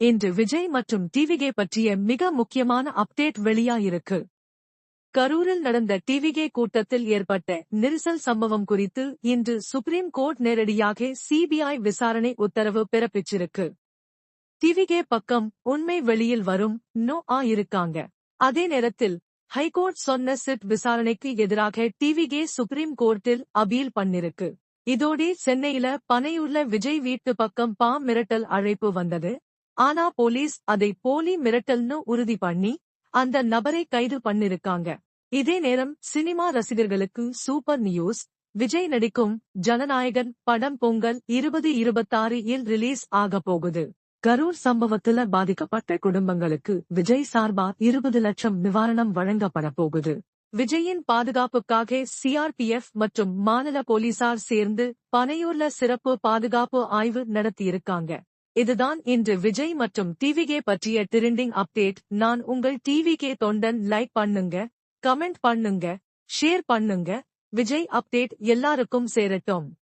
இன்று விஜய் மற்றும் டிவிகே பற்றிய மிக முக்கியமான அப்டேட் வெளியாயிருக்கு. கரூரில் நடந்த டிவிகே கூட்டத்தில் ஏற்பட்ட நெரிசல் சம்பவம் குறித்து இன்று சுப்ரீம் கோர்ட் நேரடியாக சிபிஐ விசாரணை உத்தரவு பிறப்பிச்சிருக்கு. டிவிகே பக்கம் உண்மை வெளியில் வரும் இருக்காங்க. அதே நேரத்தில் ஹைகோர்ட் சொன்ன சிட் விசாரணைக்கு எதிராக டிவிகே சுப்ரீம் கோர்ட்டில் அப்பீல் பண்ணிருக்கு. இதோட சென்னையில பனையூர்ல விஜய் வீட்டு பக்கம் மிரட்டல் அழைப்பு வந்தது. ஆனா போலீஸ் அதை போலி மிரட்டல்னு உறுதி பண்ணி அந்த நபரை கைது பண்ணிருக்காங்க. இதே நேரம் சினிமா ரசிகர்களுக்கு சூப்பர் நியூஸ். விஜய் நடிக்கும் ஜனநாயகன் படம் பொங்கல் 2026 இல் ரிலீஸ் ஆக போகுது. கரூர் சம்பவத்துல பாதிக்கப்பட்ட குடும்பங்களுக்கு விஜய் சார்பா 20 லட்சம் நிவாரணம் வழங்கப்பட போகுது. விஜயின் பாதுகாப்புக்காக சிஆர்பிஎஃப் மற்றும் மாநில போலீசார் சேர்ந்து பனையூர்ல சிறப்பு பாதுகாப்பு ஆய்வு நடத்தியிருக்காங்க. இதுதான் இன்று விஜய் மற்றும் டிவிகே பற்றிய ட்ரெண்டிங் அப்டேட். நான் உங்கள் டிவிகே தொண்டன். லைக் பண்ணுங்க, கமெண்ட் பண்ணுங்க, ஷேர் பண்ணுங்க. விஜய் அப்டேட் எல்லாருக்கும் சேரட்டும்.